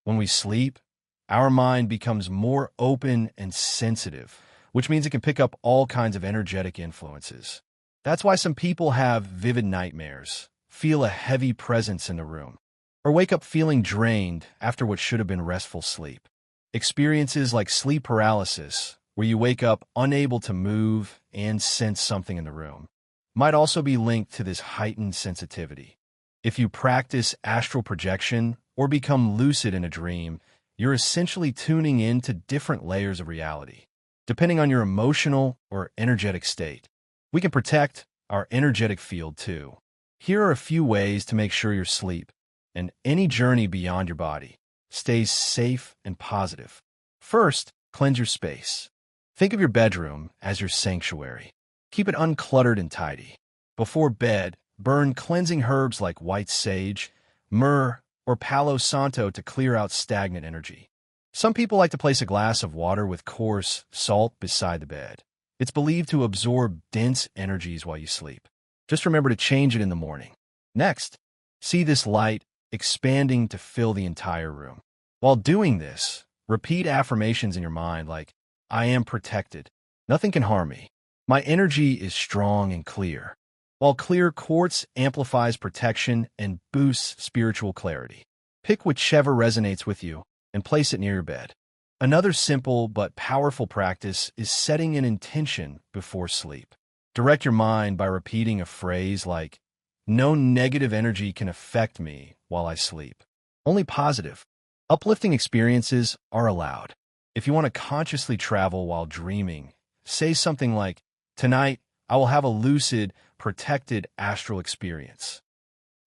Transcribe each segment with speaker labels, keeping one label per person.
Speaker 1: When we sleep, our mind becomes more open and sensitive, which means it can pick up all kinds of energetic influences. That's why some people have vivid nightmares, feel a heavy presence in the room, or wake up feeling drained after what should have been restful sleep. Experiences like sleep paralysis, where you wake up unable to move and sense something in the room, might also be linked to this heightened sensitivity. If you practice astral projection or become lucid in a dream, you're essentially tuning in to different layers of reality, depending on your emotional or energetic state. We can protect our energetic field too. Here are a few ways to make sure your sleep and any journey beyond your body stays safe and positive. First, cleanse your space. Think of your bedroom as your sanctuary. Keep it uncluttered and tidy. Before bed, burn cleansing herbs like white sage, myrrh, or Palo Santo to clear out stagnant energy. Some people like to place a glass of water with coarse salt beside the bed. It's believed to absorb dense energies while you sleep. Just remember to change it in the morning. Next, see this light expanding to fill the entire room. While doing this, repeat affirmations in your mind like, I am protected. Nothing can harm me. My energy is strong and clear. While clear quartz amplifies protection and boosts spiritual clarity. Pick whichever resonates with you and place it near your bed. Another simple but powerful practice is setting an intention before sleep. Direct your mind by repeating a phrase like, no negative energy can affect me while I sleep. Only positive, uplifting experiences are allowed. If you want to consciously travel while dreaming, say something like, tonight I will have a lucid, protected astral experience.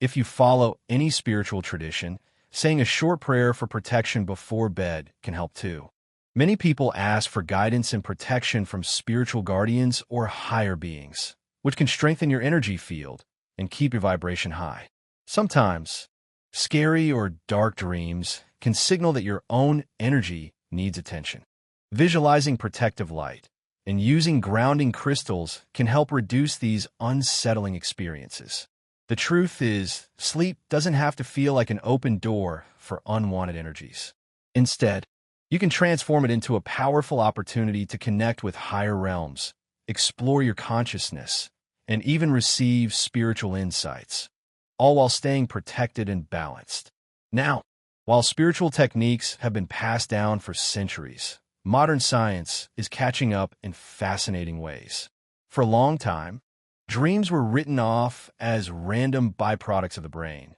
Speaker 1: If you follow any spiritual tradition, saying a short prayer for protection before bed can help too. Many people ask for guidance and protection from spiritual guardians or higher beings, which can strengthen your energy field and keep your vibration high. Sometimes, scary or dark dreams can signal that your own energy needs attention. Visualizing protective light and using grounding crystals can help reduce these unsettling experiences. The truth is, sleep doesn't have to feel like an open door for unwanted energies. Instead, you can transform it into a powerful opportunity to connect with higher realms, explore your consciousness, and even receive spiritual insights, all while staying protected and balanced. Now, while spiritual techniques have been passed down for centuries, modern science is catching up in fascinating ways. For a long time, dreams were written off as random byproducts of the brain.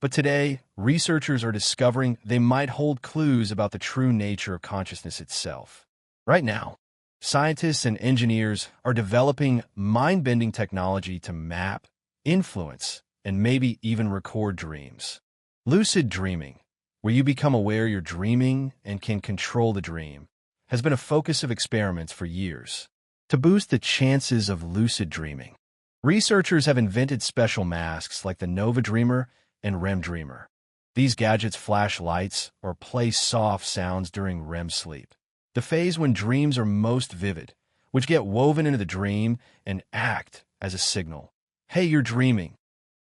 Speaker 1: But today, researchers are discovering they might hold clues about the true nature of consciousness itself. Right now, scientists and engineers are developing mind-bending technology to map, influence, and maybe even record dreams. Lucid dreaming, where you become aware you're dreaming and can control the dream, has been a focus of experiments for years. To boost the chances of lucid dreaming, researchers have invented special masks like the Nova Dreamer and REM Dreamer. These gadgets flash lights or play soft sounds during REM sleep, the phase when dreams are most vivid, which get woven into the dream and act as a signal. Hey, you're dreaming.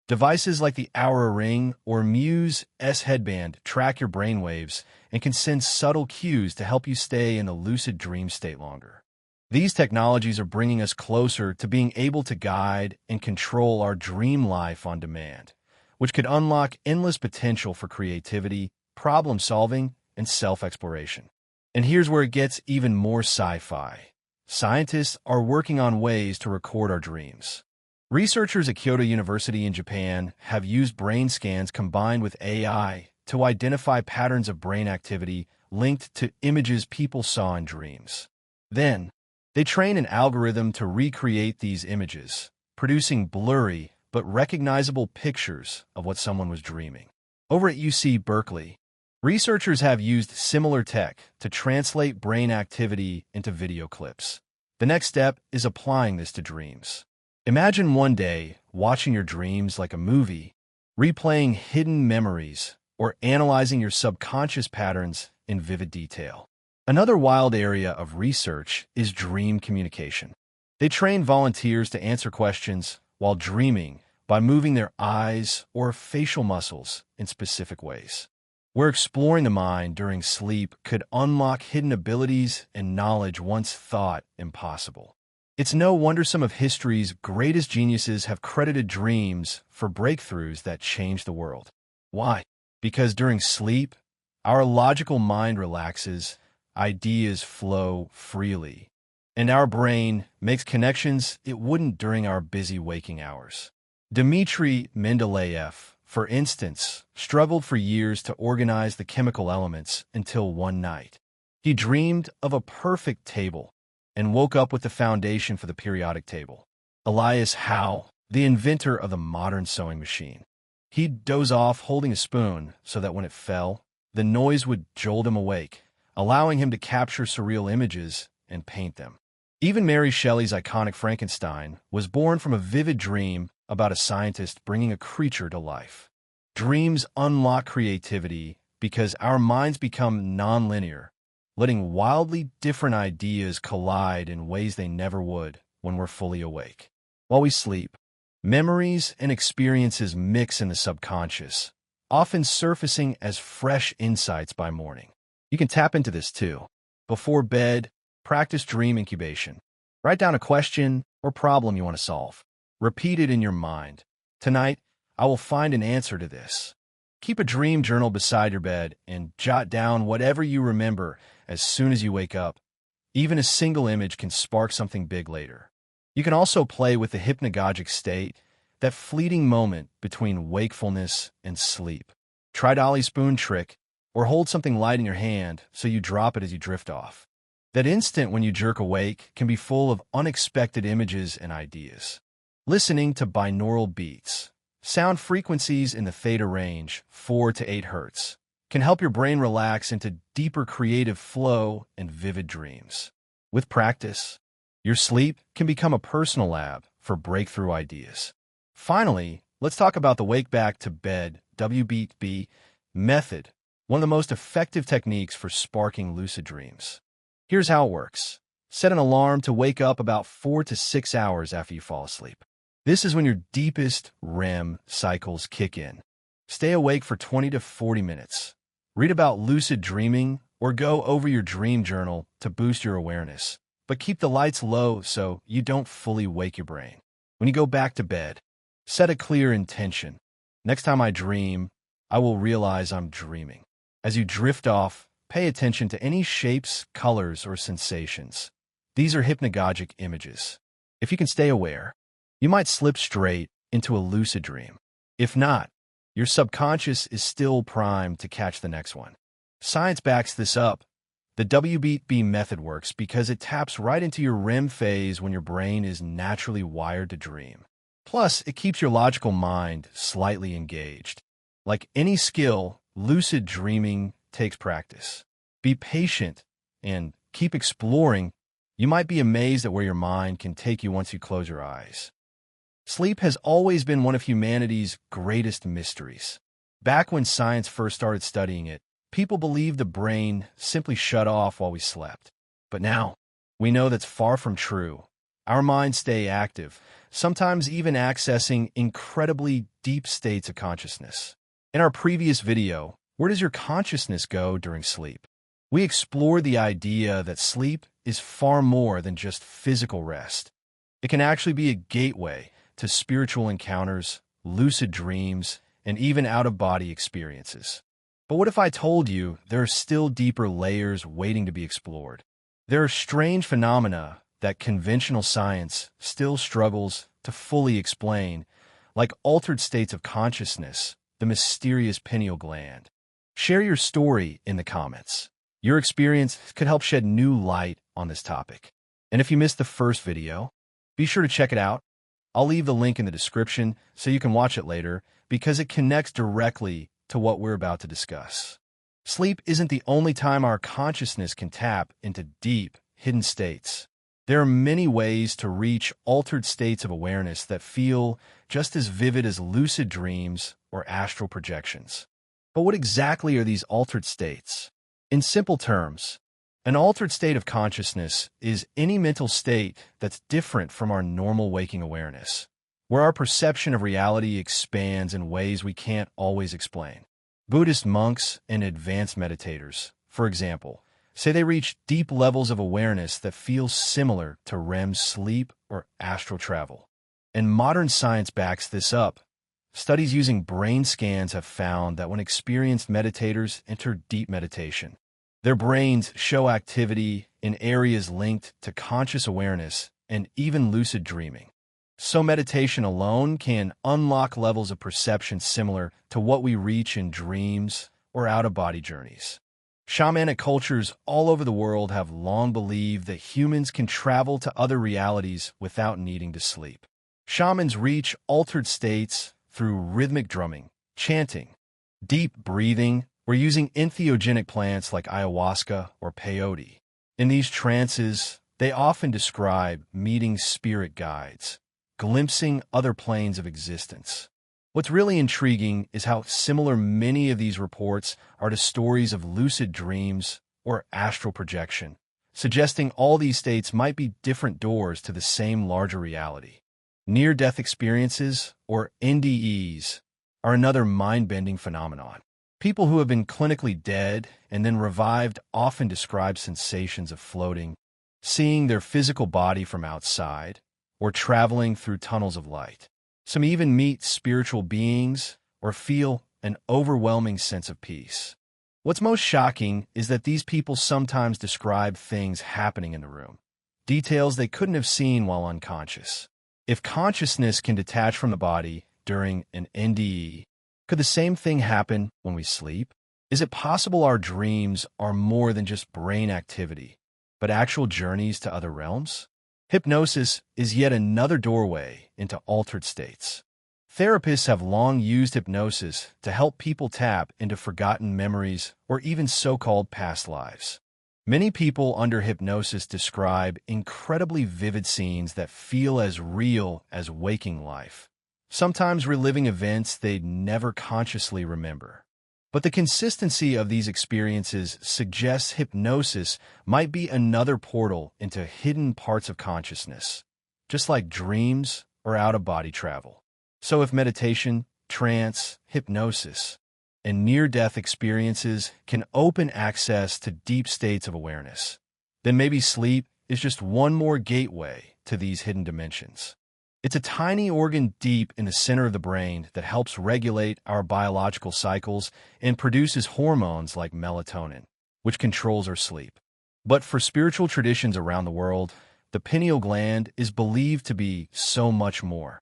Speaker 1: Devices like the Oura Ring or Muse S headband track your brainwaves and can send subtle cues to help you stay in a lucid dream state longer. These technologies are bringing us closer to being able to guide and control our dream life on demand, which could unlock endless potential for creativity, problem-solving, and self-exploration. And here's where it gets even more sci-fi. Scientists are working on ways to record our dreams. Researchers at Kyoto University in Japan have used brain scans combined with AI to identify patterns of brain activity linked to images people saw in dreams. Then, they train an algorithm to recreate these images, producing blurry but recognizable pictures of what someone was dreaming. Over at UC Berkeley, researchers have used similar tech to translate brain activity into video clips. The next step is applying this to dreams. Imagine one day watching your dreams like a movie, replaying hidden memories, or analyzing your subconscious patterns in vivid detail. Another wild area of research is dream communication. They train volunteers to answer questions while dreaming by moving their eyes or facial muscles in specific ways. where exploring the mind during sleep could unlock hidden abilities and knowledge once thought impossible. It's no wonder some of history's greatest geniuses have credited dreams for breakthroughs that changed the world. Why? Because during sleep, our logical mind relaxes, ideas flow freely, and our brain makes connections it wouldn't during our busy waking hours. Dmitri Mendeleev, for instance, struggled for years to organize the chemical elements until one night. He dreamed of a perfect table and woke up with the foundation for the periodic table. Elias Howe, the inventor of the modern sewing machine, he'd doze off holding a spoon so that when it fell, the noise would jolt him awake, allowing him to capture surreal images and paint them. Even Mary Shelley's iconic Frankenstein was born from a vivid dream about a scientist bringing a creature to life. Dreams unlock creativity because our minds become nonlinear, letting wildly different ideas collide in ways they never would when we're fully awake. While we sleep, memories and experiences mix in the subconscious, often surfacing as fresh insights by morning. You can tap into this too. Before bed, practice dream incubation. Write down a question or problem you want to solve. Repeat it in your mind. Tonight, I will find an answer to this. Keep a dream journal beside your bed and jot down whatever you remember as soon as you wake up. Even a single image can spark something big later. You can also play with the hypnagogic state, that fleeting moment between wakefulness and sleep. Try Dolly Spoon trick, or hold something light in your hand so you drop it as you drift off. That instant when you jerk awake can be full of unexpected images and ideas. Listening to binaural beats, sound frequencies in the theta range, 4 to 8 hertz, can help your brain relax into deeper creative flow and vivid dreams. With practice, your sleep can become a personal lab for breakthrough ideas. Finally, let's talk about the wake back to bed WBB method, one of the most effective techniques for sparking lucid dreams. Here's how it works. Set an alarm to wake up about 4 to 6 hours after you fall asleep. This is when your deepest REM cycles kick in. Stay awake for 20 to 40 minutes. Read about lucid dreaming or go over your dream journal to boost your awareness, but keep the lights low so you don't fully wake your brain. When you go back to bed, set a clear intention. Next time I dream, I will realize I'm dreaming. As you drift off, pay attention to any shapes, colors, or sensations. These are hypnagogic images. If you can stay aware, you might slip straight into a lucid dream. If not, your subconscious is still primed to catch the next one. Science backs this up. The WBB method works because it taps right into your REM phase when your brain is naturally wired to dream. Plus, it keeps your logical mind slightly engaged. Like any skill, lucid dreaming takes practice. Be patient and keep exploring. You might be amazed at where your mind can take you once you close your eyes. Sleep has always been one of humanity's greatest mysteries. Back when science first started studying it, people believed the brain simply shut off while we slept. But now, we know that's far from true. Our minds stay active, sometimes even accessing incredibly deep states of consciousness. In our previous video, Where Does Your Consciousness Go During Sleep?, we explored the idea that sleep is far more than just physical rest. It can actually be a gateway to spiritual encounters, lucid dreams, and even out-of-body experiences. But what if I told you there are still deeper layers waiting to be explored? There are strange phenomena that conventional science still struggles to fully explain, like altered states of consciousness, the mysterious pineal gland. Share your story in the comments. Your experience could help shed new light on this topic. And if you missed the first video, be sure to check it out. I'll leave the link in the description so you can watch it later because it connects directly to what we're about to discuss. Sleep isn't the only time our consciousness can tap into deep, hidden states. There are many ways to reach altered states of awareness that feel just as vivid as lucid dreams or astral projections. But what exactly are these altered states? In simple terms, an altered state of consciousness is any mental state that's different from our normal waking awareness, where our perception of reality expands in ways we can't always explain. Buddhist monks and advanced meditators, for example, say they reach deep levels of awareness that feel similar to REM sleep or astral travel. And modern science backs this up. Studies using brain scans have found that when experienced meditators enter deep meditation, their brains show activity in areas linked to conscious awareness and even lucid dreaming. So meditation alone can unlock levels of perception similar to what we reach in dreams or out-of-body journeys. Shamanic cultures all over the world have long believed that humans can travel to other realities without needing to sleep. Shamans reach altered states through rhythmic drumming, chanting, deep breathing, or using entheogenic plants like ayahuasca or peyote. In these trances, they often describe meeting spirit guides, glimpsing other planes of existence. What's really intriguing is how similar many of these reports are to stories of lucid dreams or astral projection, suggesting all these states might be different doors to the same larger reality. Near-death experiences, or NDEs, are another mind-bending phenomenon. People who have been clinically dead and then revived often describe sensations of floating, seeing their physical body from outside, or traveling through tunnels of light. Some even meet spiritual beings or feel an overwhelming sense of peace. What's most shocking is that these people sometimes describe things happening in the room, details they couldn't have seen while unconscious. If consciousness can detach from the body during an NDE, could the same thing happen when we sleep? Is it possible our dreams are more than just brain activity, but actual journeys to other realms? Hypnosis is yet another doorway into altered states. Therapists have long used hypnosis to help people tap into forgotten memories or even so-called past lives. Many people under hypnosis describe incredibly vivid scenes that feel as real as waking life, sometimes reliving events they'd never consciously remember. But the consistency of these experiences suggests hypnosis might be another portal into hidden parts of consciousness, just like dreams or out-of-body travel. So if meditation, trance, hypnosis, and near-death experiences can open access to deep states of awareness, then maybe sleep is just one more gateway to these hidden dimensions. It's a tiny organ deep in the center of the brain that helps regulate our biological cycles and produces hormones like melatonin, which controls our sleep. But for spiritual traditions around the world, the pineal gland is believed to be so much more.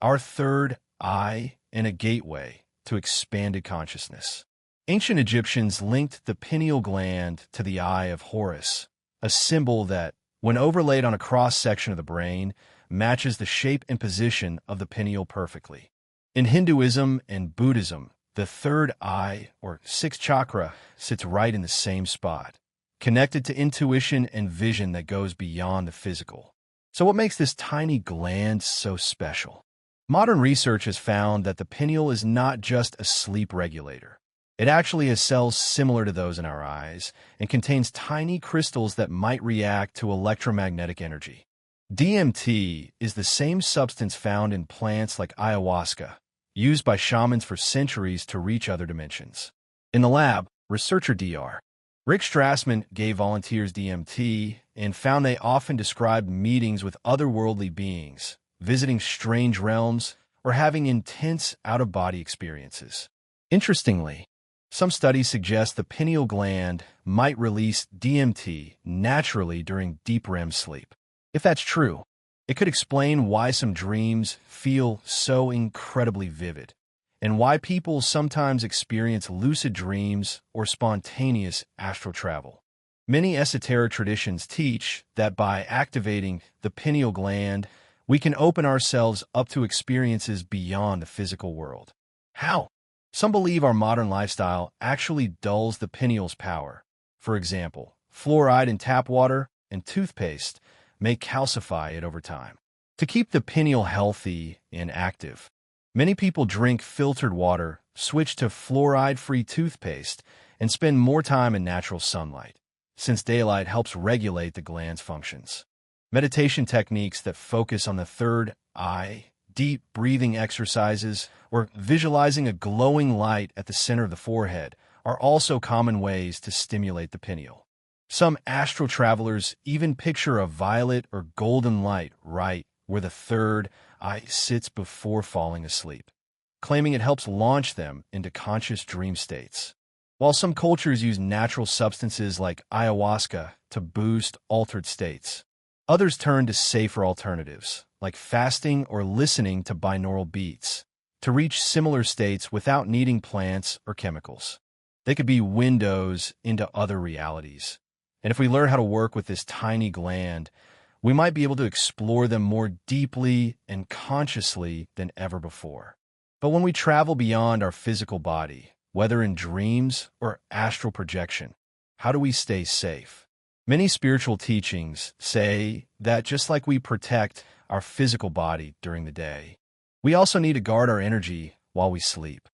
Speaker 1: Our third eye and a gateway to expanded consciousness. Ancient Egyptians linked the pineal gland to the eye of Horus, a symbol that, when overlaid on a cross-section of the brain, matches the shape and position of the pineal perfectly. In Hinduism and Buddhism, the third eye, or sixth chakra, sits right in the same spot, connected to intuition and vision that goes beyond the physical. So what makes this tiny gland so special? Modern research has found that the pineal is not just a sleep regulator. It actually has cells similar to those in our eyes and contains tiny crystals that might react to electromagnetic energy. DMT is the same substance found in plants like ayahuasca, used by shamans for centuries to reach other dimensions. In the lab, researcher Dr. Rick Strassman gave volunteers DMT and found they often described meetings with otherworldly beings, visiting strange realms, or having intense out-of-body experiences. Interestingly, some studies suggest the pineal gland might release DMT naturally during deep REM sleep. If that's true, it could explain why some dreams feel so incredibly vivid, and why people sometimes experience lucid dreams or spontaneous astral travel. Many esoteric traditions teach that by activating the pineal gland, we can open ourselves up to experiences beyond the physical world. How? Some believe our modern lifestyle actually dulls the pineal's power. For example, fluoride in tap water and toothpaste may calcify it over time. To keep the pineal healthy and active, many people drink filtered water, switch to fluoride-free toothpaste, and spend more time in natural sunlight, since daylight helps regulate the gland's functions. Meditation techniques that focus on the third eye, deep breathing exercises, or visualizing a glowing light at the center of the forehead are also common ways to stimulate the pineal. Some astral travelers even picture a violet or golden light right where the third eye sits before falling asleep, claiming it helps launch them into conscious dream states. While some cultures use natural substances like ayahuasca to boost altered states, others turn to safer alternatives, like fasting or listening to binaural beats, to reach similar states without needing plants or chemicals. They could be windows into other realities. And if we learn how to work with this tiny gland, we might be able to explore them more deeply and consciously than ever before. But when we travel beyond our physical body, whether in dreams or astral projection, how do we stay safe? Many spiritual teachings say that just like we protect our physical body during the day, we also need to guard our energy while we sleep.